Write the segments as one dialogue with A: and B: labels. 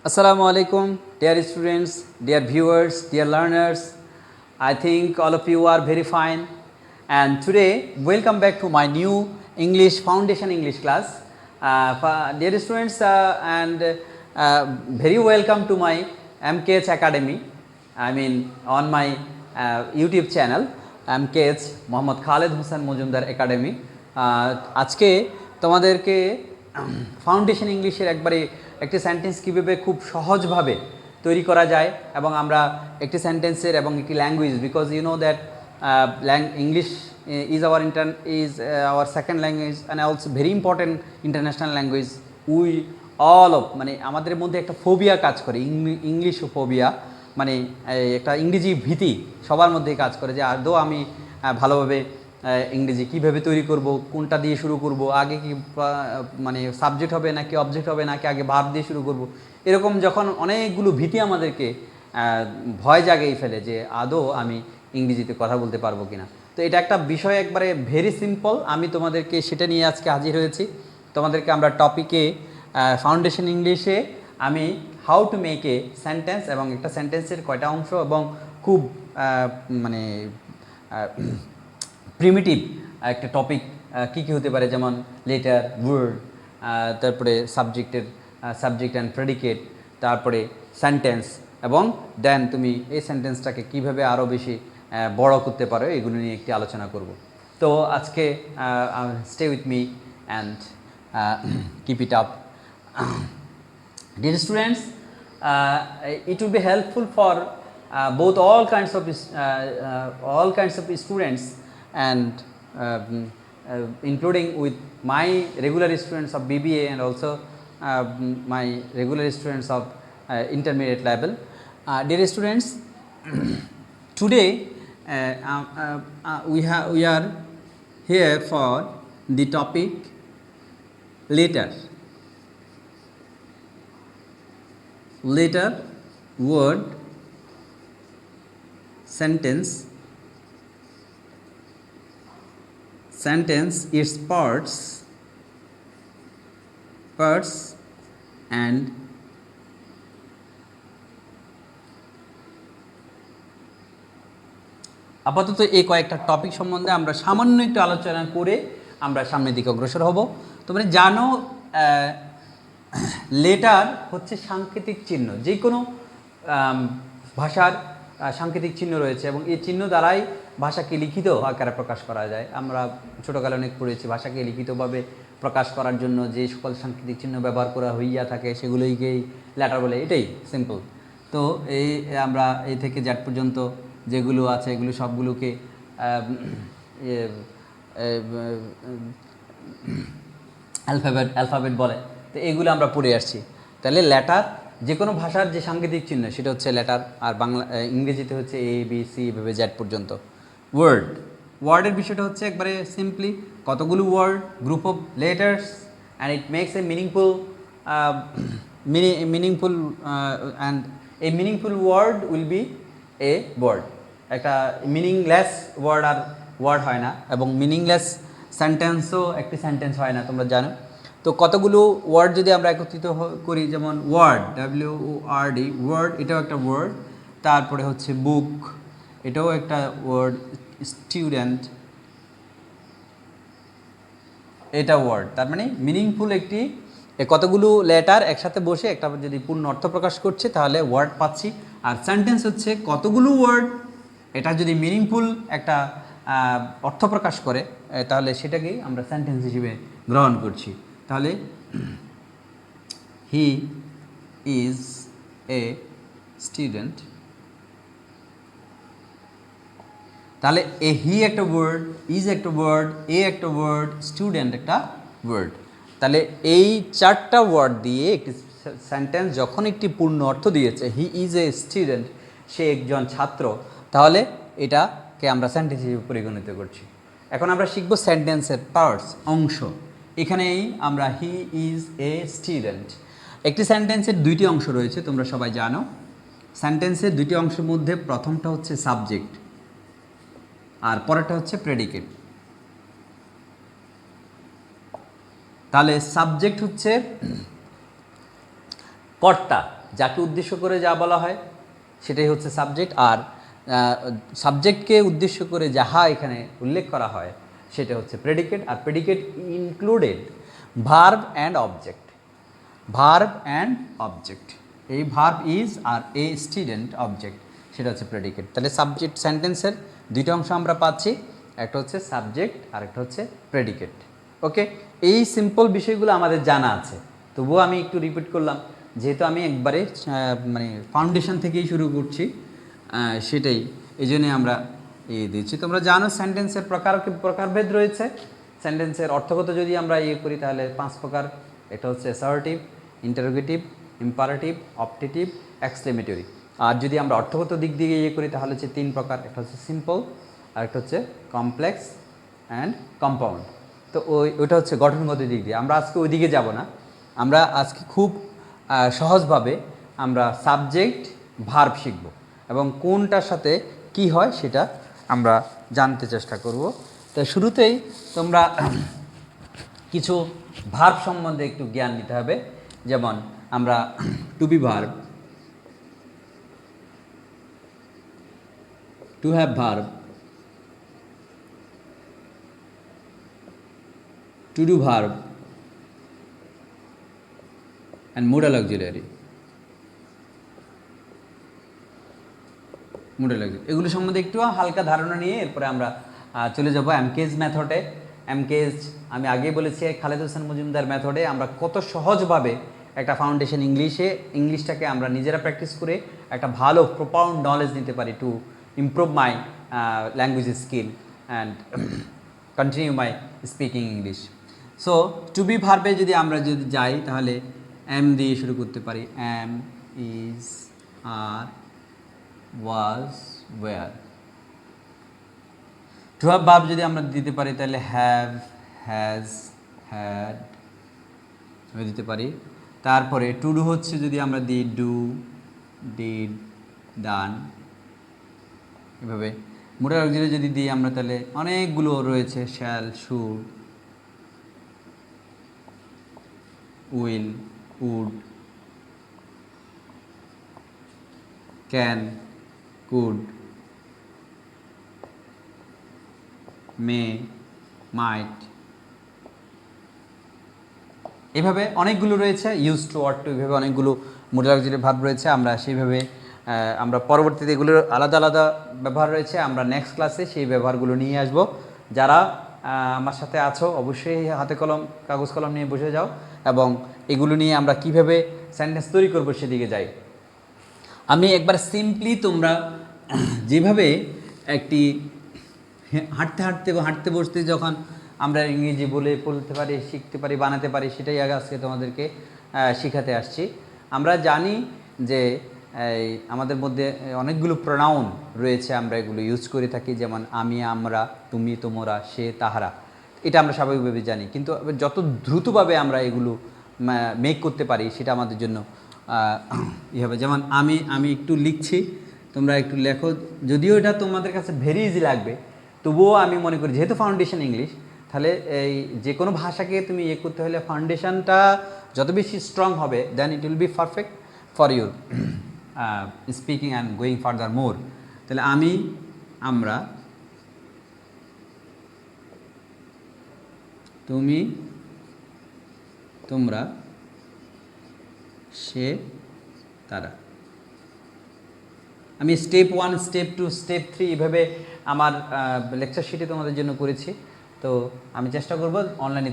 A: Assalamu alaikum, dear students, dear viewers, dear learners. I think all of you are very fine. And today, welcome back to my new English Foundation English class. Dear students, very welcome to my MKH Academy. I mean, on my YouTube channel, MKH Mohammad Khaled Hussain Mojumdar Academy. আজকে তোমাদেরকে foundation ইংলিশের একবারে একটি sentence কীভাবে খুব সহজভাবে তৈরি করা যায় এবং আমরা একটি সেন্টেন্সের এবং একটি language, because you know that English is our second language and also very important international language. We all of মানে আমাদের মধ্যে একটা ফোবিয়া কাজ করে, ইংলিশ ফোবিয়া, মানে একটা ইংরেজি ভীতি সবার মধ্যেই কাজ করে যে আদৌ আমি ভালোভাবে ইংরেজি কীভাবে তৈরি করব, কোনটা দিয়ে শুরু করব, আগে কি মানে সাবজেক্ট হবে নাকি অবজেক্ট হবে নাকি আগে ভার্ব দিয়ে শুরু করব, এরকম যখন অনেকগুলো ভীতি আমাদেরকে ভয় জাগিয়ে ফেলে যে আদৌ আমি ইংরেজিতে কথা বলতে পারবো কিনা। তো এটা একটা বিষয় একবারে ভেরি সিম্পল, আমি তোমাদেরকে সেটা নিয়ে আজকে হাজির হয়েছি। তোমাদেরকে আমরা টপিকে ফাউন্ডেশন ইংলিশে আমি how to make a sentence এবং একটা সেন্টেন্সের কয়টা অংশ এবং খুব মানে প্রিমিটিভ একটা টপিক কী কী হতে পারে, যেমন লেটার, ওয়ার্ড, তারপরে সাবজেক্ট অ্যান্ড প্রেডিকেট, তারপরে সেন্টেন্স, এবং দেন তুমি এই সেন্টেন্সটাকে কীভাবে আরও বেশি বড় করতে পারো, এগুলো নিয়ে একটি আলোচনা করব। তো আজকে stay with me and keep it up. Dear students, it will be helpful for both all kinds of students and including with my regular students of BBA and also my regular students of intermediate level. Dear students, today we are here for the topic letter. Letter, word, sentence, its parts and আপাতত এই কয়েকটা topic সম্বন্ধে আমরা সামান্য একটু আলোচনা করে আমরা সামনের দিকে অগ্রসর হব। তোমরা জানো লেটার হচ্ছে সাংকেতিক চিহ্ন, যে কোনো ভাষার সাংকেতিক চিহ্ন রয়েছে এবং এই চিহ্ন দ্বারাই ভাষাকে লিখিত আকারে প্রকাশ করা যায়। আমরা ছোটোকালে অনেক পড়েছি ভাষাকে লিখিতভাবে প্রকাশ করার জন্য যে সকল সাংকেতিক চিহ্ন ব্যবহার করা হইয়া থাকে সেগুলোকেই লেটার বলে, এটাই সিম্পল। তো এই আমরা এই থেকে জ্যাট পর্যন্ত যেগুলো আছে এগুলো সবগুলোকে অ্যালফাবেট বলে। তো এগুলো আমরা পড়ে আসছি। তাহলে লেটার যে কোনো ভাষার যে সাংকেতিক চিহ্ন সেটা হচ্ছে লেটার, আর ইংরেজিতে হচ্ছে ABC এভাবে জ্যাট পর্যন্ত। ওয়ার্ডের বিষয়টা হচ্ছে একবারে সিম্পলি কতগুলো word, group of letters, and it makes a meaningful word will be a word. একটা মিনিংলেস ওয়ার্ড আর ওয়ার্ড হয় না, এবং মিনিংলেস সেন্টেন্সও একটি সেন্টেন্স হয় না, তোমরা জানো। তো কতগুলো ওয়ার্ড যদি আমরা একত্রিত করি, যেমন ওয়ার্ড, WORD, ওয়ার্ড, এটাও একটা ওয়ার্ড। তারপরে হচ্ছে বুক, এটাও একটা ওয়ার্ড। স্টুডেন্ট, এটা ওয়ার্ড। তার মানে মিনিংফুল একটি কতগুলো লেটার একসাথে বসে একটা যদি পূর্ণ অর্থ প্রকাশ করছে তাহলে ওয়ার্ড পাচ্ছি। আর সেন্টেন্স হচ্ছে কতগুলো ওয়ার্ড এটা যদি মিনিংফুল একটা অর্থ প্রকাশ করে তাহলে সেটাকেই আমরা সেন্টেন্স হিসেবে গ্রহণ করছি। তাহলে হি ইজ এ স্টুডেন্ট, তাহলে এ হি একটা ওয়ার্ড, ইজ একটা ওয়ার্ড, এ একটা ওয়ার্ড, স্টুডেন্ট একটা ওয়ার্ড। তাহলে এই চারটা ওয়ার্ড দিয়ে একটি সেন্টেন্স যখন একটি পূর্ণ অর্থ দিয়েছে, হি ইজ এ স্টুডেন্ট, সে একজন ছাত্র, তাহলে এটাকে আমরা সেন্টেন্স হিসেবে পরিগণিত করছি। এখন আমরা শিখব সেন্টেন্সের পার্টস, অংশ। এখানেই আমরা হি ইজ এ স্টুডেন্ট। একটি সেন্টেন্সের দুইটি অংশ রয়েছে, তোমরা সবাই জানো। সেন্টেন্সের দুইটি অংশের মধ্যে প্রথমটা হচ্ছে সাবজেক্ট আর পরেরটা হচ্ছে প্রেডিকেট। তাহলে সাবজেক্ট হচ্ছে কর্তা, যাকে উদ্দেশ্য করে যা বলা হয় সেটাই হচ্ছে সাবজেক্ট, আর সাবজেক্টকে উদ্দেশ্য করে যাহা এখানে উল্লেখ করা হয় সেটা হচ্ছে প্রেডিকেট। আর predicate included verb and object, verb and object. এই ভার্ব ইজ আর এ স্টুডেন্ট অবজেক্ট, সেটা হচ্ছে প্রেডিকেট। তাহলে সাবজেক্ট সেন্টেন্সের দুইটা অংশ আমরা পাচ্ছি, একটা হচ্ছে সাবজেক্ট আর একটা হচ্ছে প্রেডিকেট। ওকে, এই সিম্পল বিষয়গুলো আমাদের জানা আছে, তবুও আমি একটু রিপিট করলাম, যেহেতু আমি একবারে মানে ফাউন্ডেশন থেকেই শুরু করছি, সেটাই এই জন্যে আমরা দিচ্ছি। তোমরা জানো সেন্টেন্সের প্রকারভেদ রয়েছে। সেন্টেন্সের অর্থগত যদি আমরা করি তাহলে 5 প্রকার। এটা হচ্ছে assertive, interrogative, imperative, optative, exclamatory. আর যদি আমরা অর্থগত দিক দিয়ে করি তাহলে হচ্ছে 3 প্রকার, একটা হচ্ছে সিম্পল, আর একটা হচ্ছে কমপ্লেক্স অ্যান্ড কম্পাউন্ড। তো ওইটা হচ্ছে গঠনগত দিক দিয়ে। আমরা আজকে ওই দিকে যাব না, আমরা আজকে খুব সহজভাবে আমরা সাবজেক্ট ভার্ব শিখব এবং কোনটার সাথে কি হয় সেটা আমরা জানতে চেষ্টা করব। তো শুরুতেই তোমরা কিছু ভার্ব সম্বন্ধে একটু জ্ঞান নিতে হবে। যেমন আমরা to be verb, to have verb, to do verb and modal auxiliary, modal auxiliary এগুলো সম্বন্ধে একটু হালকা ধারণা নিয়ে এরপরে আমরা চলে যাব এমকেএস মেথডে। এমকেএস আমি আগেই বলেছি খালেদ হোসেন মজুমদার মেথডে আমরা কত সহজভাবে একটা ফাউন্ডেশন ইংলিশটাকে আমরা নিজেরা প্র্যাকটিস করে একটা ভালো প্রপাউন্ড নলেজ নিতে পারি to improve my language skill and continue my speaking English. So to be ভার্বে যদি আমরা যাই তাহলে এম দিয়ে শুরু করতে পারি, am, is, are, was, were. To have verb যদি আমরা দিতে পারি তাহলে হ্যাভ, হ্যাজ, হ্যাড দিতে পারি। তারপরে টু ডু হচ্ছে যদি আমরা দিই ডু, ডিড, ডান, এভাবে। modal auxiliary যদি দিই আমরা তাহলে অনেকগুলো রয়েছে, shall, should, will, would, can, could, may, might, এভাবে অনেকগুলো রয়েছে। ইউজ টু, অট টু, এভাবে অনেকগুলো modal auxiliary ভার্ব রয়েছে। আমরা সেইভাবে আমরা পরবর্তীতে এগুলোর আলাদা আলাদা ব্যবহার রয়েছে, আমরা নেক্সট ক্লাসে সেই ব্যবহারগুলো নিয়ে আসব। যারা আমার সাথে আছো অবশ্যই হাতে কলম, কাগজ কলম নিয়ে বসে যাও এবং এগুলো নিয়ে আমরা কিভাবে সেন্টেন্স তৈরি করবো সেদিকে যাই। আমি একবার সিম্পলি তোমরা যেভাবে একটি হাঁটতে বসতে যখন আমরা ইংরেজি বলতে পারি, শিখতে পারি, বানাতে পারি, সেটাই আজকে তোমাদেরকে শেখাতে আসছি। আমরা জানি যে আমাদের মধ্যে অনেকগুলো প্রোনাউন রয়েছে, আমরা এগুলো ইউজ করে থাকি, যেমন আমি, আমরা, তুমি, তোমরা, সে, তাহারা। এটা আমরা স্বাভাবিকভাবে জানি, কিন্তু যত দ্রুতভাবে আমরা এগুলো মেক করতে পারি সেটা আমাদের জন্য হবে। যেমন আমি একটু লিখছি, তোমরা একটু লেখো। যদিও এটা তোমাদের কাছে ভেরি ইজি লাগবে, তবুও আমি মনে করি যেহেতু ফাউন্ডেশন ইংলিশ, তাহলে এই যে কোনো ভাষাকে তুমি করতে হলে ফাউন্ডেশনটা যত বেশি স্ট্রং হবে, then it will be perfect for your speaking and going further more. তাহলে আমি, আমরা, তুমি, তোমরা, সে, তারা। আমি স্টেপ 1, স্টেপ 2, স্টেপ 3 এভাবে আমার লেকচার শিটে তোমাদের জন্য করেছি। তো আমি চেষ্টা করব অনলাইনে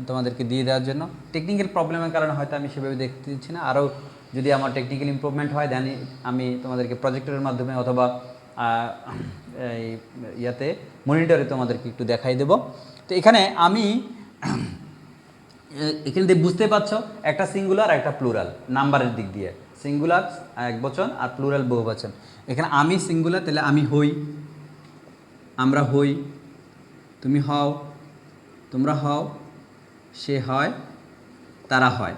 A: তোমাদেরকে দিয়ে দেওয়ার জন্য। টেকনিক্যাল প্রবলেমের কারণে হয়তো আমি সেভাবে দেখতে দিচ্ছি না। আরও যদি আমার টেকনিক্যাল ইমপ্রুভমেন্ট হয় দেন আমি তোমাদেরকে প্রজেক্টরের মাধ্যমে অথবা ইয়াতে মনিটরে তোমাদেরকে একটু দেখাই দেব। তো এখানে বুঝতে পারছো একটা সিঙ্গুলার একটা প্লুরাল নাম্বারের দিক দিয়ে, সিঙ্গুলার একবচন আর প্লুরাল বহুবচন। এখানে আমি সিঙ্গুলার, তাহলে আমি হই, আমরা হই, তুমি হও, তোমরা হও, সে হয়, তারা হয়।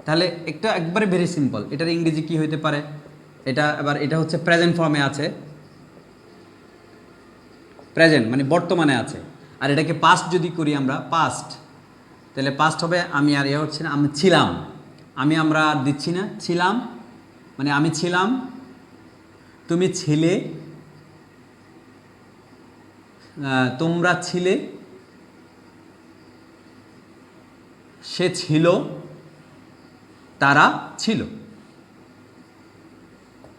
A: তাহলে একবারে ভেরি সিম্পল। এটার ইংরেজি কি হইতে পারে? এটা হচ্ছে প্রেজেন্ট ফর্মে আছে, প্রেজেন্ট মানে বর্তমানে আছে। আর এটাকে পাস্ট যদি করি আমরা, পাস্ট, তাহলে পাস্ট হবে আমি আর হচ্ছে না, আমি ছিলাম। আমরা আর দিচ্ছি না, ছিলাম মানে আমি ছিলাম, তুমি ছিলে, তোমরা ছিলে, সে ছিল, তারা ছিল।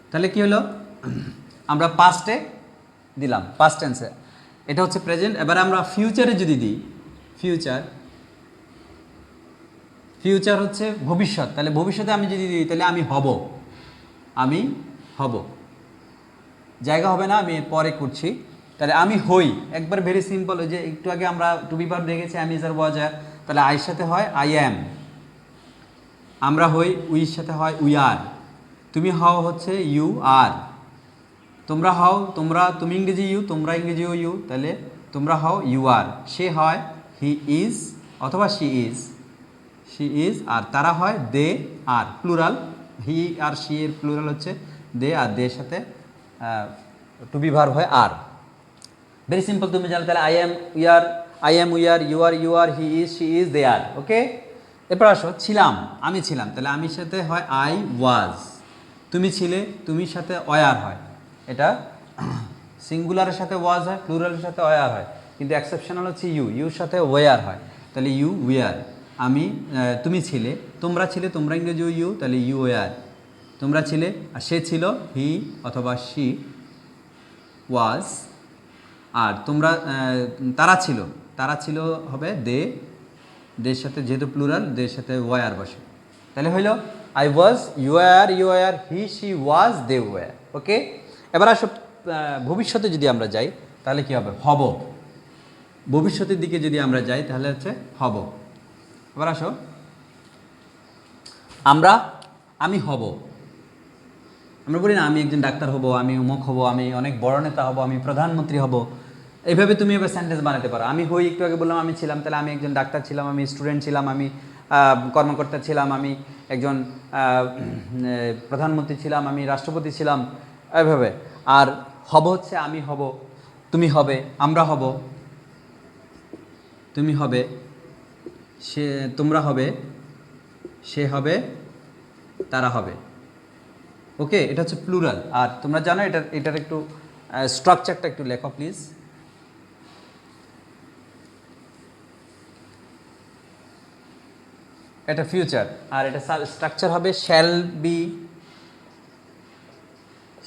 A: তাহলে কি হলো, আমরা পাস্টে দিলাম, পাস্ট টেন্সে। এটা হচ্ছে প্রেজেন্ট। এবার আমরা ফিউচারে যদি দিই, ফিউচার হচ্ছে ভবিষ্যৎ। তাহলে ভবিষ্যতে আমি যদি দিই তাহলে আমি হব, আমি হব, জায়গা হবে না, আমি পরে করছি। তাহলে আমি হই, একবার ভেরি সিম্পল। ওই যে একটু আগে আমরা টু বি ভার্ব দেখেছি, আমি ইজ আর ওয়াজ আর, তাহলে আইয়ের সাথে হয় আই অ্যাম, আমরা হই উইর সাথে হয় উই আর, তুমি হও হচ্ছে ইউ আর, তোমরা হও তোমরা, তুমি ইংরেজি ইউ, তোমরা ইংরেজিও ইউ, তাহলে তোমরা হও ইউ আর, সে হয় হি ইজ অথবা শি ইজ, আর তারা হয় দে আর, প্লুরাল, হি আর শি এর প্লুরাল হচ্ছে দে, আর দে সাথে টু বি ভার্ব হয় আর। ভেরি সিম্পল, তুমি জানো। তাহলে I am we are, you are, he is, she is, they are. Okay, এরপর আসো ছিলাম, আমি ছিলাম, তাহলে আমির সাথে হয় আই ওয়াজ, তুমি ছিলে, তুমির সাথে ওয়ার হয়। এটা সিঙ্গুলারের সাথে ওয়াজ হয়, প্লুরালের সাথে ওয়ার হয়, কিন্তু এক্সেপশনাল হচ্ছে ইউর সাথে ওয়ার হয়, তাহলে ইউ উইয়ার। আমি, তুমি ছিলে, তোমরা ছিলে, তোমরা ইংরেজি ইউ, তাহলে ইউ ওয়ার, তোমরা ছিলে, আর সে ছিল হি অথবা শি ওয়াজ, আর তোমরা, তারা ছিল হবে দে, দের সাথে যেহেতু প্লুরাল, দের সাথে ওয়ার বসে, তাহলে হইল I was, you are, he she was, they were. Okay, এবার আসো ভবিষ্যতে যদি আমরা যাই তাহলে কি হবে, হব। ভবিষ্যতের দিকে যদি আমরা যাই তাহলে হচ্ছে হব। এবার আসো আমি হব, আমরা বলি না আমি একজন ডাক্তার হব, আমি অমুক হব, আমি অনেক বড় নেতা হব, আমি প্রধানমন্ত্রী হব। এইভাবে তুমি এবার সেন্টেন্স বানাতে পারো। আমি হই, একটু আগে বললাম আমি ছিলাম, তাহলে আমি একজন ডাক্তার ছিলাম, আমি স্টুডেন্ট ছিলাম, আমি কর্মকর্তা ছিলাম, আমি একজন প্রধানমন্ত্রী ছিলাম, আমি রাষ্ট্রপতি ছিলাম, এইভাবে। আর হব হচ্ছে আমি হব, তুমি হবে, আমরা হব, তুমি হবে, সে, তোমরা হবে, সে হবে, তারা হবে। ওকে, এটা হচ্ছে প্লুরাল। আর তোমরা জানো এটার একটু স্ট্রাকচারটা একটু লেখো প্লিজ। এটা ফিউচার, আর এটা স্ট্রাকচার হবে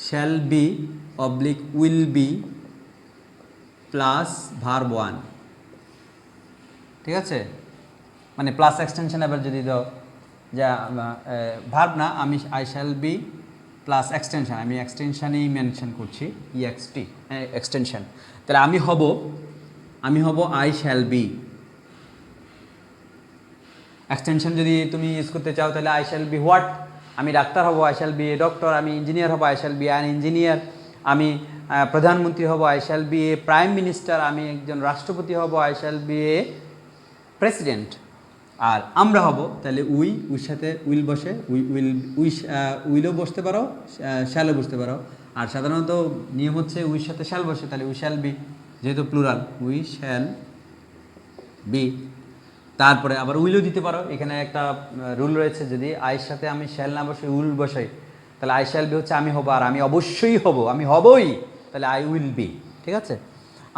A: shall be oblique will be plus verb one. ঠিক আছে, মানে প্লাস এক্সটেনশন। এবার যদি দাও যা ভার্ব না, আমি I shall B plus extension, আমি এক্সটেনশানেই মেনশন করছি, ইএক্সটি এক্সটেনশন। তাহলে আমি হব আই শ্যাল বি। এক্সটেনশন যদি তুমি ইউজ করতে চাও তাহলে আই শ্যাল বি হোয়াট, আমি ডাক্তার হব, I shall be a doctor, আমি ইঞ্জিনিয়ার হব, I shall be an engineer, আমি প্রধানমন্ত্রী হব, I shall be a prime minister, আমি একজন রাষ্ট্রপতি হব, I shall be a president. আর আমরা হব, তাহলে উইর সাথে উইল বসে, উইলও বসতে পারো, শ্যালও বসতে পারো। আর সাধারণত নিয়ম হচ্ছে উইর সাথে শ্যাল বসে, তাহলে উই শ্যাল বি, যেহেতু প্লুরাল উই শ্যাল বি। তারপরে আবার উইলও দিতে পারো, এখানে একটা রুল রয়েছে, যদি আইয়ের সাথে আমি শ্যাল না বসে উইল বসাই তাহলে আই শ্যাল বি হচ্ছে আমি হব, আর আমি অবশ্যই হব, আমি হবই, তাহলে আই উইল বি। ঠিক আছে,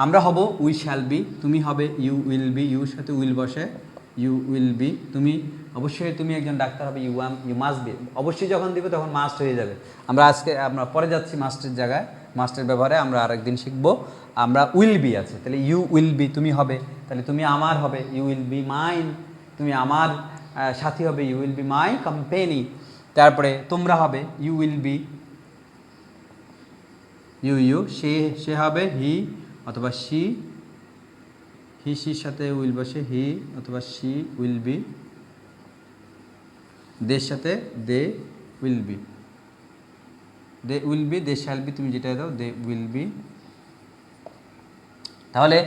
A: আমরা হব উই শ্যাল বি, তুমি হবে ইউ উইল বি, ইউর সাথে উইল বসে ইউ উইল বি, তুমি অবশ্যই তুমি একজন ডাক্তার হবে, ইউ মাস্ট বি, অবশ্যই যখন দিবে তখন মাস্ট হয়ে যাবে। আমরা পরে যাচ্ছি মাস্টের জায়গায়, মাস্টের ব্যবহারে আমরা আরেকদিন শিখবো। আমরা উইল বি আছে, তাহলে ইউ উইল বি, তুমি হবে, তাহলে তুমি আমার হবে, ইউ উইল বি মাইন, তুমি আমার সাথী হবে, you will be my company. তারপরে তোমরা হবে, ইউ উইল বি ইউ, সে হবে হি অথবা শি, শির সাথে উইল বসে হি অথবা শি উইল বি, দের সাথে they will be, they shall be, তুমি যেটা দাও দে উইল বি। তাহলে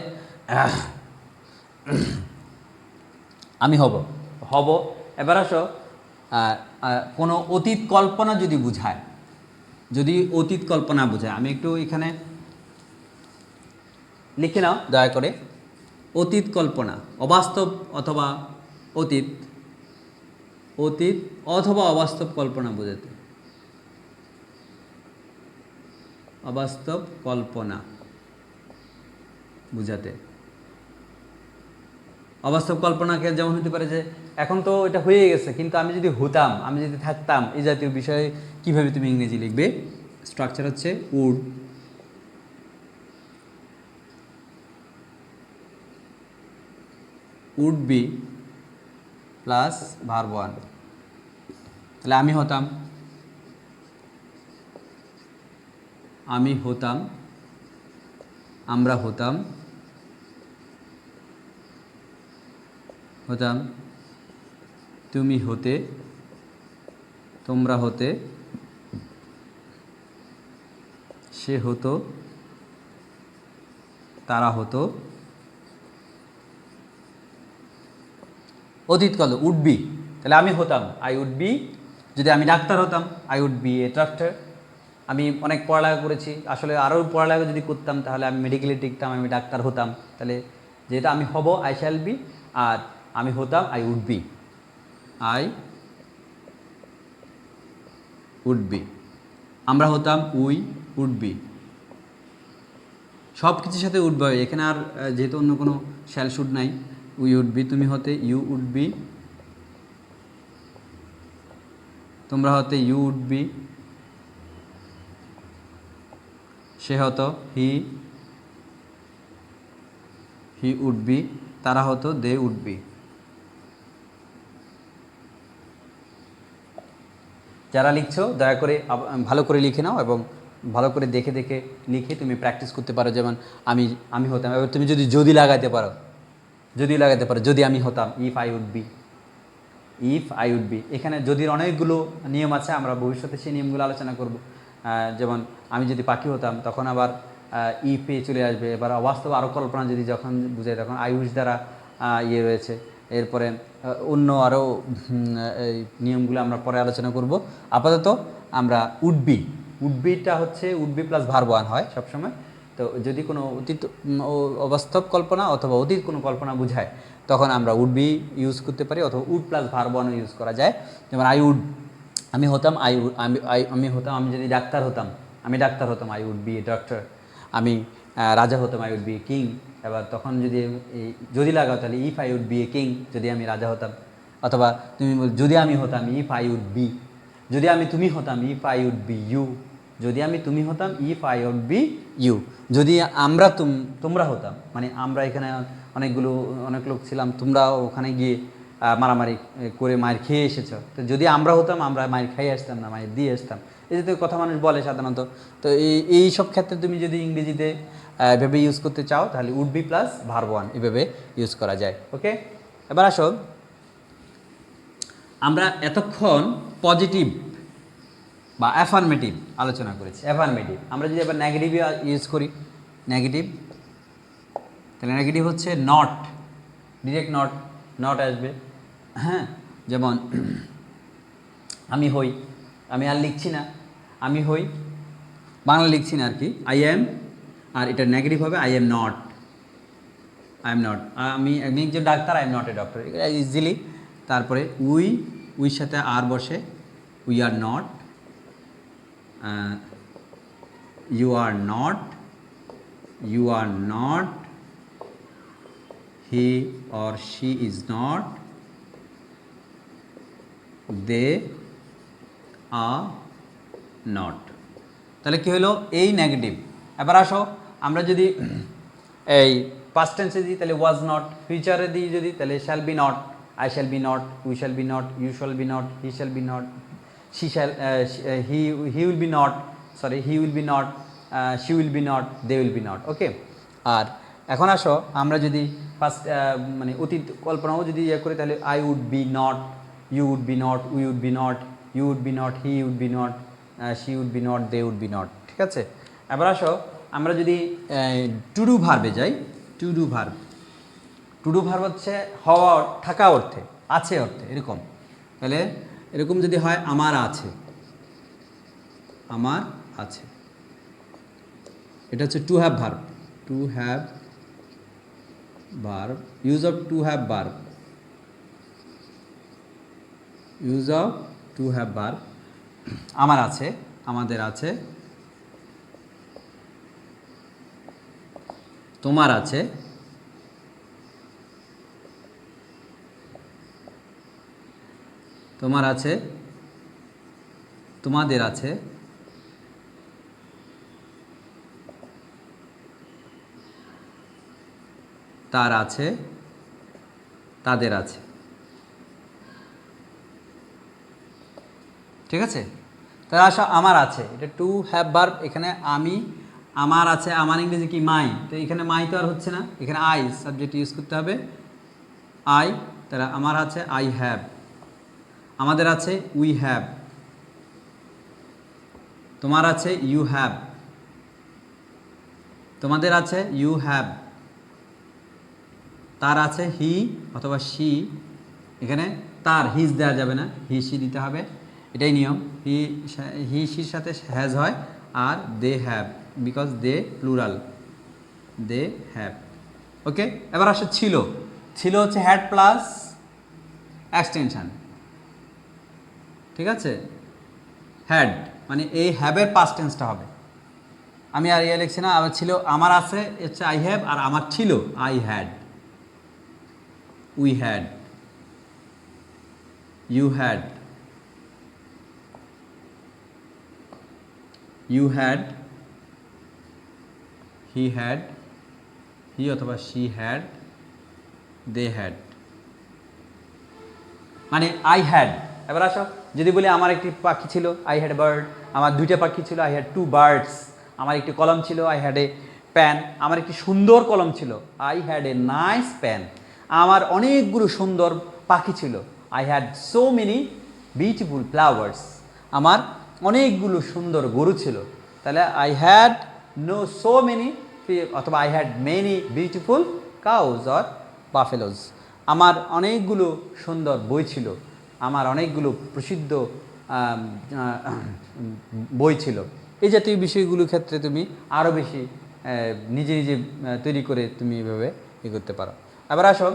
A: আমি হব। এবার আসো কোনো অতীত কল্পনা যদি বোঝায়, আমি একটু এখানে লিখে নাও দয়া করে। অতীত কল্পনা, অবাস্তব অথবা অতীত, অতীত অথবা অবাস্তব কল্পনা বোঝাতে, অবাস্তব কল্পনা বুঝাতে। অবাস্তব কল্পনাকে যেমন হতে পারে যে এখন তো এটা হয়ে গেছে, কিন্তু আমি যদি হতাম, আমি যদি থাকতাম, এই জাতীয় বিষয়ে কিভাবে তুমি ইংরেজি লিখবে? স্ট্রাকচার হচ্ছে would, would be plus verb one. তাহলে আমি হতাম, আমি হতাম, আমরা হতাম, হতাম, তুমি হতে, তোমরা হতে, সে হতো, তারা হতো। অতীত কাল উড বি, তাহলে আমি হতাম, আই উড বি। যদি আমি ডাক্তার হতাম, I would be a doctor. আমি অনেক পড়ালেখা করেছি, আসলে আরও পড়ালেখা যদি করতাম তাহলে আমি মেডিকেলে টিকতাম, আমি ডাক্তার হতাম। তাহলে যেটা আমি হব আই শ্যাল বি, আর আমি হতাম I would be, I would be. আমরা হতাম উই উড বি। সব কিছুর সাথে উড বি, এখানে আর যেহেতু অন্য কোনো শ্যাল শুড নাই, উই উড বি। তুমি হতে ইউ উড বি, তোমরা হতে ইউ উড বি, সে হতো হি, হি উড বি, তারা হতো দে উড বি। যারা লিখছো দয়া করে ভালো করে লিখে নাও এবং ভালো করে দেখে দেখে লিখে তুমি প্র্যাকটিস করতে পারো। যেমন আমি হতাম, এবার তুমি যদি লাগাতে পারো, যদি আমি হতাম, if I would be, if I would be. এখানে যদির অনেকগুলো নিয়ম আছে, আমরা ভবিষ্যতে সেই নিয়মগুলো আলোচনা করব। যেমন আমি যদি পাখি হতাম তখন আবার ইফে চলে আসবে। এবার অবাস্তব আরও কল্পনা যদি যখন বুঝাই তখন আই উইশ দ্বারা ইয়ে রয়েছে। এরপরে অন্য আরও এই নিয়মগুলো আমরা পরে আলোচনা করব। আপাতত আমরা উডবিটা হচ্ছে উডবি প্লাস ভার্ব ওয়ান হয় সবসময়। তো যদি কোনো অতীত অবাস্তব কল্পনা অথবা অতীত কোনো কল্পনা বোঝায় তখন আমরা উড বি ইউজ করতে পারি, অথবা উড প্লাস ভার্ব ওয়ানও ইউজ করা যায়। যেমন আই উড, আমি হতাম, আমি হতাম, আমি যদি ডাক্তার হতাম, I would be a doctor. আমি রাজা হতাম, I would be a king. এবার তখন যদি লাগাও তাহলে if I would be a king, যদি আমি রাজা হতাম। অথবা তুমি যদি আমি হতাম, ইফ আই উড বি। যদি আমি তুমি হতাম, if I would be you. যদি আমি তুমি হতাম, if I would be you. যদি আমরা তোমরা হতাম, মানে আমরা এখানে অনেক লোক ছিলাম, তোমরা ওখানে গিয়ে মারামারি করে মায়ের খেয়ে এসেছো। তো যদি আমরা হতাম, আমরা মায়ের খাইয়ে আসতাম না, মায়ের দিয়ে আসতাম। এই যে কথা মানুষ বলে সাধারণত। তো এই সব ক্ষেত্রে তুমি যদি ইংরেজিতে এভাবে ইউজ করতে চাও তাহলে would be plus verb one এভাবে ইউজ করা যায়। ওকে, এবার আসো, আমরা এতক্ষণ পজিটিভ বা অ্যাফার্মেটিভ আলোচনা করেছি। অ্যাফার্মেটিভ আমরা যদি এবার নেগেটিভ ইউজ করি, নেগেটিভ, তাহলে নেগেটিভ হচ্ছে নট, ডিরেক্ট নট আসবে। হ্যাঁ, যেমন আমি হই, আমি আর লিখছি না, আমি হই, বাংলা লিখছি না আর কি, আই এম, আর এটা নেগেটিভ হবে আই এম নট। আমি একজন ডাক্তার, I am not a doctor, easily. তারপরে উইর সাথে আর বসে, we are not, you are not, he or she is not, they are not. তাহলে কী হলো? এই নেগেটিভ। এবার আসো, আমরা যদি এই পাস্ট টেন্সে দিই তাহলে ওয়াজ নট, ফিউচারে দিই যদি তাহলে shall be not, I shall be not, we shall be not, you shall be not, he shall be not, he will be not, he will be not, she will be not, they will be not. Okay, আর এখন আসো আমরা যদি first মানে অতীত কল্পনাও যদি ইয়ে করি তাহলে I would be not, you would be not, we would be not, you would be not, he would be not, she would be not, they would be not. ঠিক আছে, এবার আসো আমরা যদি টু ডু ভার্বে যাই, টু ডু ভার্ব হচ্ছে হওয়া, থাকা অর্থে, আছে অর্থে, এরকম। তাহলে এরকম যদি হয় আমার আছে, এটা হচ্ছে two have verb, use of two have verb. Use of two have verb. আমার আছে, আমাদের আছে, তোমার আছে, তোমার আছে, তোমাদের আছে, তার আছে, তাদের আছে। ঠিক আছে, তাহলে আসো আমার আছে, এটা টু হ্যাভ ভার্ব। এখানে আমি, আমার আছে, আমার ইংরেজি কি মাই, তো এখানে মাই তো আর হচ্ছে না, এখানে আই সাবজেক্ট ইউজ করতে হবে, আই। তাহলে আমার আছে আই হ্যাভ, আমাদের আছে উই হ্যাভ, তোমার আছে ইউ হ্যাভ, তোমাদের আছে ইউ হ্যাভ, তার আছে হি অথবা শি। এখানে তার হিজ দেওয়া যাবে না, হি শি দিতে হবে, এটাই নিয়ম। হি শির সাথে হ্যাজ হয়, আর they have, because they plural, they have. Okay, এবার আসে ছিল। ছিল হচ্ছে হ্যাড প্লাস এক্সটেনশন। ঠিক আছে, হ্যাড মানে এই হ্যাভের পাস্ট টেন্সটা হবে। আমি আর ইয়ে লিখছি না, আবার ছিল, আমার আছে হচ্ছে আই হ্যাভ, আর আমার ছিল I had, we had, you had, you had, he had, he অথবা শি হ্যাড, দে হ্যাড, মানে আই হ্যাড। এবার আসো, যদি বলি আমার একটি পাখি ছিল, আই হ্যাড এ বার্ড, আমার দুইটা পাখি ছিল, আই হ্যাড টু বার্ডস, আমার একটি কলম ছিল, আই হ্যাড এ প্যান, আমার একটি সুন্দর কলম ছিল, I had a nice pen, আমার অনেকগুলো সুন্দর পাখি ছিল, I had so many beautiful flowers, আমার অনেকগুলো সুন্দর গরু ছিল। তাহলে I had no so many, অথবা I had many beautiful cows or buffaloes, আমার অনেকগুলো সুন্দর বই ছিল, আমার অনেকগুলো প্রসিদ্ধ বই ছিল। এই জাতীয় বিষয়গুলোর ক্ষেত্রে তুমি আরও বেশি নিজে নিজে তৈরি করে তুমি এভাবে ই করতে পারো। এবার আসো,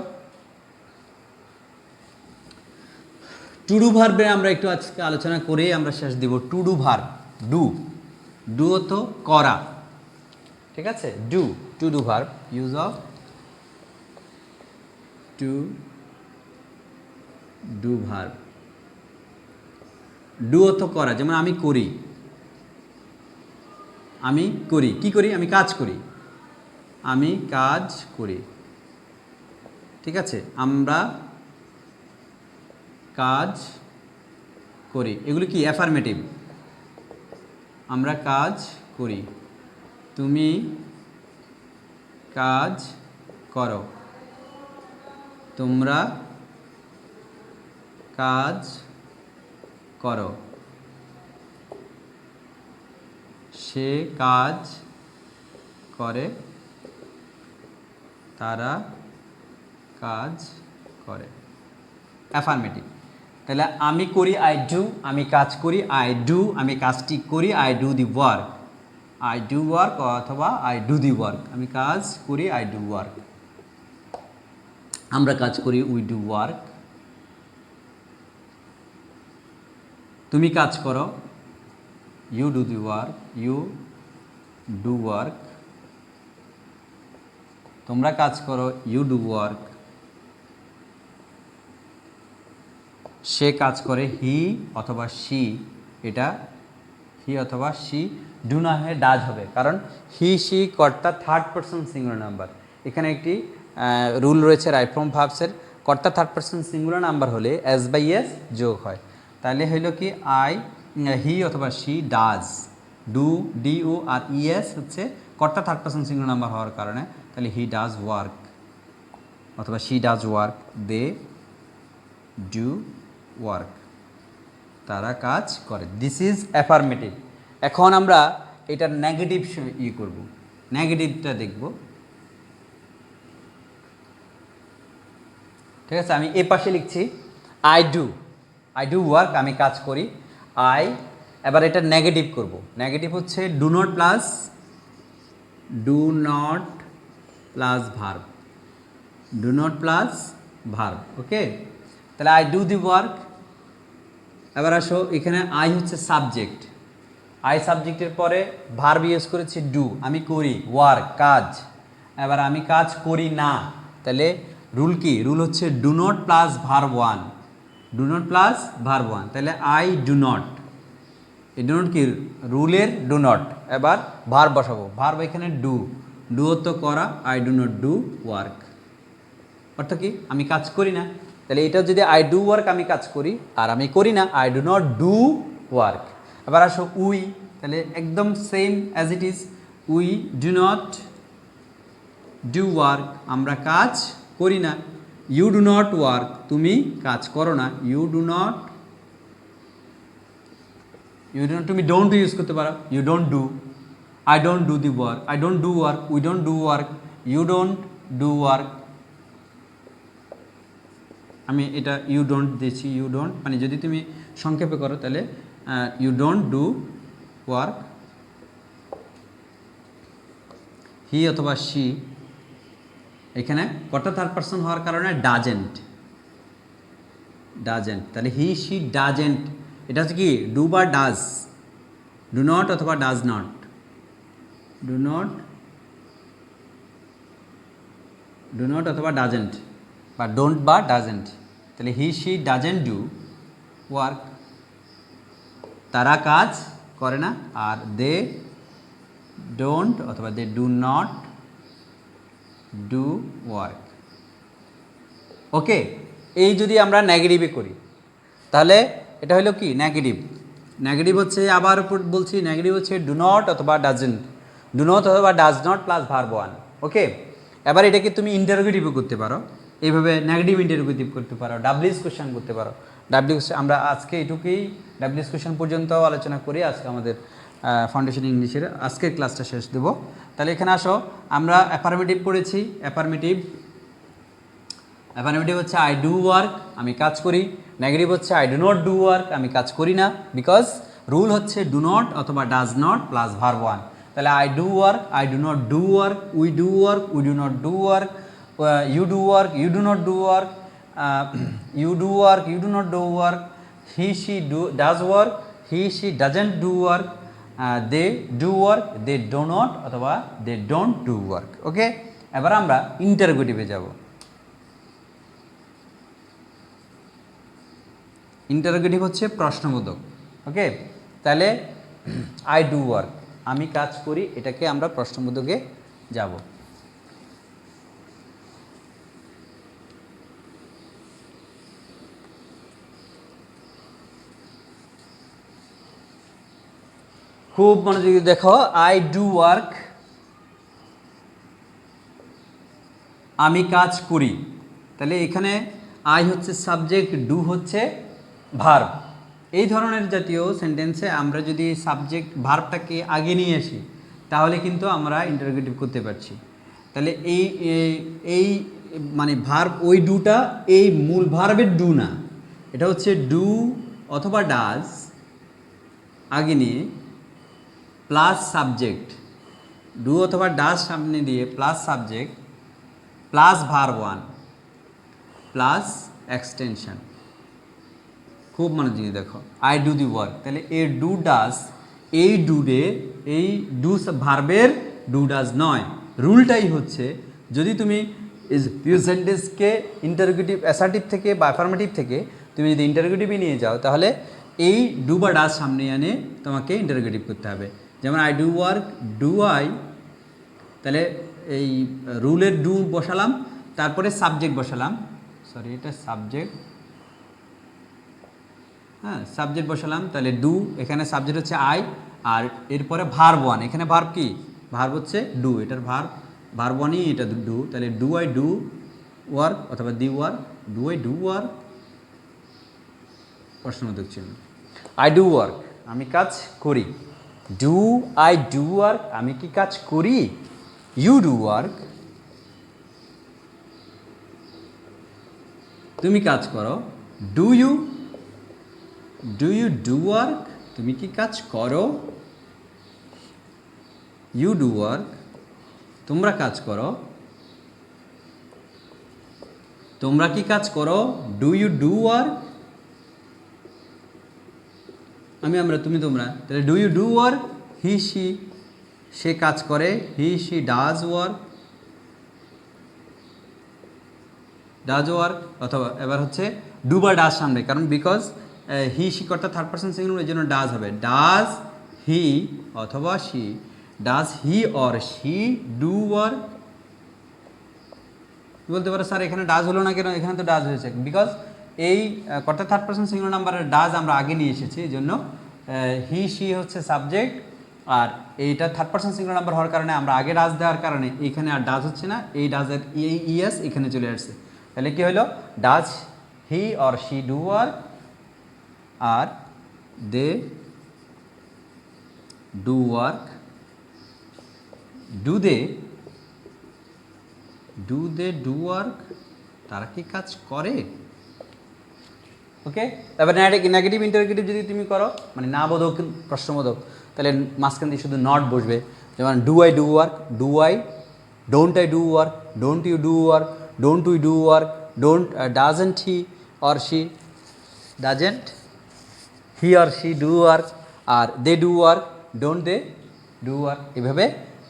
A: টু ডু ভার্বে আমরা একটু আজকে আলোচনা করে আমরা শেষ দিব। Two do verb, do, do তো করা। ঠিক আছে, do, two do verb, use of two do verb. Do অর্থ করা, যেমন আমি করি, আমি করি, কি করি, আমি কাজ করি, আমি কাজ করি। ঠিক আছে, আমরা কাজ করি, এগুলি কি অ্যাফার্মেটিভ, আমরা কাজ করি, তুমি কাজ করো, তোমরা কাজ করো, সে কাজ করে, তারা কাজ করে। অ্যাফার্মেটিভ। তাহলে আমি করি, আই ডু, আমি কাজ করি, আই ডু, আমি কাজটি করি, I do the work, I do work, অথবা আই ডু দি ওয়ার্ক, আমি কাজ করি, আই ডু ওয়ার্ক। আমরা কাজ করি, উই ডু ওয়ার্ক। তুমি কাজ করো, you do the work, you do work. তোমরা কাজ করো, ইউ ডু ওয়ার্ক। সে কাজ করে, হি অথবা শি, এটা হি অথবা শি, ডু না হয়ে ডাজ হবে, কারণ হি শি কর্তা থার্ড পারসন সিঙ্গুলার নাম্বার। এখানে একটি রুল রয়েছে রাইট ফ্রম ভার্বসের, কর্তা থার্ড পারসন সিঙ্গুলার নাম্বার হলে এস বাই এস যোগ হয়। তাহলে হইল কি আই, হি অথবা she does, do, D O or ES হচ্ছে কর্তা থার্ড পারসন সিঙ্গুলার নাম্বার হওয়ার কারণে, তাহলে হি ডাজ ওয়ার্ক অথবা she does work, they do work, তারা কাজ করে। This is affirmative. এখন আমরা এটার নেগেটিভ ই করব, নেগেটিভটা দেখব। ঠিক আছে, আমি এ পাশে লিখছি I do, I do work, আমি কাজ করি, আই। এবার এটা নেগেটিভ করব, নেগেটিভ হচ্ছে do not plus, do not plus verb, do not plus verb. Okay, তাহলে আই ডু দি ওয়ার্ক, এবার আসো এখানে আই হচ্ছে সাবজেক্ট, আই সাবজেক্টের পরে ভার্ব ইউজ করেছি ডু, আমি করি, ওয়ার্ক কাজ। এবার আমি কাজ করি না, তাহলে রুল কি? রুল হচ্ছে do not plus verb one, do not plus verb one, তাহলে আই ডু নট। এই ডু নট কি? রুলের ডু নট। এবার ভার্ব বসাবো, ভার্ব এখানে ডু, ডু তো করা, I do not do work, অর্থাৎ কি? আমি কাজ করি না। তাহলে এটা যদি আই ডু ওয়ার্ক, আমি কাজ করি, আর আমি করি না, I do not do work. এবার আসো উই, তাহলে একদম same as it is, we do not do work, আমরা কাজ করি না। ইউ ডু নট ওয়ার্ক, তুমি কাজ করো না, ইউ ডু নট, তুমি ডোন্ট ইউজ করতে পারো, you don't do, I don't do the work, I don't do work, we don't do work, you don't do work. আমি এটা ইউ ডোন্ট দিয়েছি, ইউ ডোন্ট, মানে যদি তুমি সংক্ষেপে করো তাহলে you don't do work. He অথবা শি, এখানে কটা থার্ড পারসন হওয়ার কারণে ডাজেন্ট, ডাজেন্ট, তাহলে হি শি ডাজেন্ট, এটা হচ্ছে কি? ডু বা ডাজ, ডু নট অথবা does not, do not, do not অথবা ডাজেন্ট, বা ডোন্ট বা ডাজেন্ট। তাহলে he she doesn't do work, তারা কাজ করে না, আর দে ডোন্ট অথবা they do not do work. Okay, এই যদি আমরা নেগেটিভে করি তাহলে এটা হলো কি? নেগেটিভ। নেগেটিভ হচ্ছে, আবার বলছি, নেগেটিভ হচ্ছে ডু নট অথবা ডাজেন্ট, ডু নট অথবা does not plus verb one. Okay, এবার এটাকে তুমি ইন্টারোগেটিভও করতে পারো, এইভাবে নেগেটিভ ইন্টারোগেটিভ করতে পারো, ডাব্লিউএস কোশ্চেন করতে পারো। ডাব্লিউএস আমরা আজকে এটুকুই ডাব্লিউএস কোশ্চেন পর্যন্ত আলোচনা করি আজকে আমাদের ফাউন্ডেশন ইংলিশের আজকের ক্লাসটা শেষ দেবো। তাহলে এখানে আসো, আমরা অ্যাফার্মেটিভ পড়েছি। অ্যাফার্মেটিভ হচ্ছে আই ডু ওয়ার্ক, আমি কাজ করি। নেগেটিভ হচ্ছে I do not do work, আমি কাজ করি না, বিকজ রুল হচ্ছে ডু নট অথবা does not plus verb one. তাহলে I do work, I do not do work, we do work, we do not do work, you do work, you do not do work, you do work, you do not do work, he she does work, he she doesn't do work, they do work, they do not অথবা they don't do work. ওকে, এবার আমরা ইন্টারোগেটিভে যাব। Interrogative হচ্ছে প্রশ্নবোধক। ওকে, তাহলে I do work, আমি কাজ করি, এটাকে আমরা প্রশ্নবোধকে যাব। খুব মনোযোগী দেখো, আই ডু ওয়ার্ক, আমি কাজ করি। তাহলে এখানে আই হচ্ছে সাবজেক্ট, ডু হচ্ছে ভার্ব। এই ধরনের জাতীয় সেন্টেন্সে আমরা যদি সাবজেক্ট ভার্বটাকে আগে নিয়ে আসি তাহলে কিন্তু আমরা ইন্টারোগেটিভ করতে পারছি। তাহলে এই এই মানে ভার্ব, ওই ডুটা এই মূল ভার্বের ডু না, এটা হচ্ছে ডু অথবা ডাজ আগে নিয়ে প্লাস সাবজেক্ট, ডু অথবা ডাজ সামনে দিয়ে plus subject plus verb one plus extension. খুব মনোযোগী দেখো, আই ডু দি ওয়ার্ক, তাহলে এ ডু ডাজ, এই ডুডে, এই ডু ভার্বের ডু ডাজ নয়। রুলটাই হচ্ছে, যদি তুমি সেন্টেন্সকে ইন্টারোগেটিভ অ্যাসার্টিভ থেকে বা অ্যাফার্মেটিভ থেকে তুমি যদি ইন্টারোগেটিভে নিয়ে যাও তাহলে এই ডু বা ডাজ সামনে এনে তোমাকে ইন্টারোগেটিভ করতে হবে। যেমন I do work, do I, তাহলে এই রুলের ডু বসালাম, তারপরে সাবজেক্ট বসালাম, সরি এটা সাবজেক্ট, হ্যাঁ সাবজেক্ট বসালাম, তাহলে ডু, এখানে সাবজেক্ট হচ্ছে আই, আর এরপরে ভার্ব ওয়ান, এখানে ভার্ব কি? ভার্ব হচ্ছে ডু, এটার ভার্ব ওয়ানই এটা ডু, তাহলে ডু আই ডু ওয়ার্ক অথবা the work, do I do work, প্রশ্নবোধক চিহ্ন। আই ডু ওয়ার্ক, আমি কাজ করি। ডু আই ডু ওয়ার্ক, আমি কি কাজ করি? ইউ ডু ওয়ার্ক, তুমি কাজ করো। ডু ইউ ডু ওয়ার্ক, তুমি কি কাজ করো? ইউ ডু ওয়ার্ক, তোমরা কাজ করো। তোমরা কি কাজ করো? Do you do work? আমি আমরা তুমি তোমরা, তাহলে do you do work, he she সে কাজ করে, হি সি ডাজ ওয়ার্ক, অথবা এবার হচ্ছে ডু বা ডাজ সামনে, কারণ বিকজ হি সি কর্তা থার্ড পার্সন সিঙ্গুলার, এই জন্য ডাজ হবে। ডাজ হি অথবা she, does he or she do work. বলতে পারো স্যার এখানে ডাজ হলো না কেন, এখানে তো ডাজ হয়েছে, বিকজ এই কর্তা থার্ড পার্সন সিঙ্গুলার নাম্বারের ডাজ আমরা আগে নিয়ে এসেছি, এই জন্য হি সি হচ্ছে সাবজেক্ট, আর এইটা থার্ড পার্সন সিঙ্গুলার নাম্বার হওয়ার কারণে আমরা আগে ডাজ দেওয়ার কারণে এইখানে আর ডাজ হচ্ছে না, এই ডাজের এই ইএস এখানে চলে আসছে। তাহলে কি হলো, does he or she do work, are they do work, do they do work, তারা কি কাজ করে। ওকে, তারপরে নেগেটিভ ইন্টারগেটিভ যদি তুমি করো, মানে না বোধক প্রশ্নবোধক, তাহলে মাঝখান দিয়ে শুধু নট বসবে। যেমন do I do work, do I, don't I do work, don't you do work, don't we do work, doesn't he or she, doesn't he or she do work, are they do work, don't they do work. এভাবে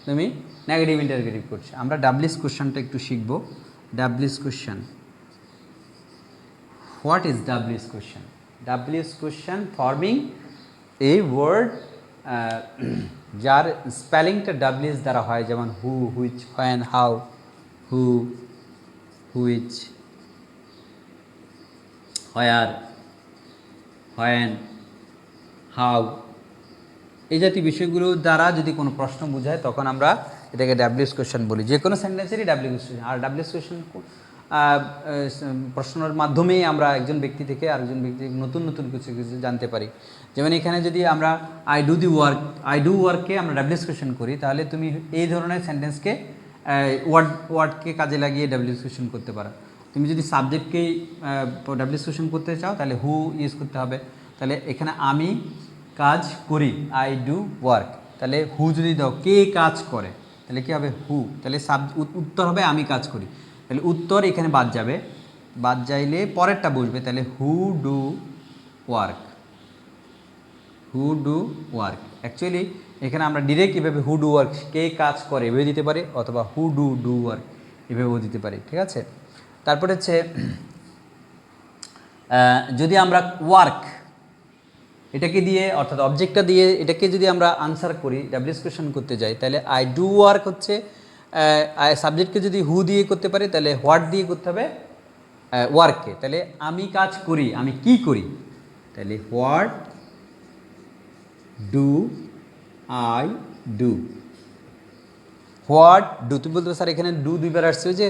A: তুমি negative interrogative করছো। আমরা WS কোশ্চেনটা একটু শিখবো। WS question, what is WS question? WS question forming a word যার স্পেলিংটা WS দ্বারা হয়, যেমন who, which, when, how, who, which, where, when, how, এই জাতীয় বিষয়গুলো দ্বারা যদি কোনো প্রশ্ন বোঝায় তখন আমরা এটাকে WS কোশ্চেন বলি। যে কোনো সেন্টেন্সেরই WS কোশ্চেন। আর WS কোশ্চেন প্রশ্নের মাধ্যমেই আমরা একজন ব্যক্তি থেকে আরেকজন ব্যক্তি নতুন নতুন কিছু কিছু জানতে পারি। যেমন এখানে যদি আমরা আই ডু ওয়ার্ককে আমরা WS কোশ্চেন করি, তাহলে তুমি এই ধরনের সেন্টেন্সকে ওয়ার্ডকে কাজে লাগিয়ে WS কোশ্চেন করতে পারো। তুমি যদি সাবজেক্টকেই WS কোশ্চেন করতে চাও তাহলে হু ইউজ করতে হবে। তাহলে এখানে আমি কাজ করি, আই ডু ওয়ার্ক, তাহলে হু যদি দাও কে কাজ করে, তাহলে কী হবে, হু। তাহলে উত্তর হবে আমি কাজ করি, তাহলে উত্তর এখানে বাদ যাবে, বাদ যাইলে পরেরটা বসবে, তাহলে who do work, who do work. Actually এখানে আমরা ডিরেক্ট এভাবে হু ডু ওয়ার্ক, কে কাজ করে এভাবে দিতে পারি, অথবা হু ডু ওয়ার্ক এভাবেও দিতে পারি, ঠিক আছে। তারপরে হচ্ছে যদি আমরা ওয়ার্ক এটাকে দিয়ে, অর্থাৎ অবজেক্টটা দিয়ে এটাকে যদি আমরা আনসার করি, WS কোশ্চেন করতে যাই, তাহলে আই ডু ওয়ার্ক হচ্ছে সাবজেক্টকে যদি হু দিয়ে করতে পারি, তাহলে হোয়াট দিয়ে করতে হবে ওয়ার্ককে। তাহলে আমি কাজ করি, আমি কি করি, তাহলে what do I do, what do. তুমি বলতে স্যার এখানে ডু দুইবার আসছে, যে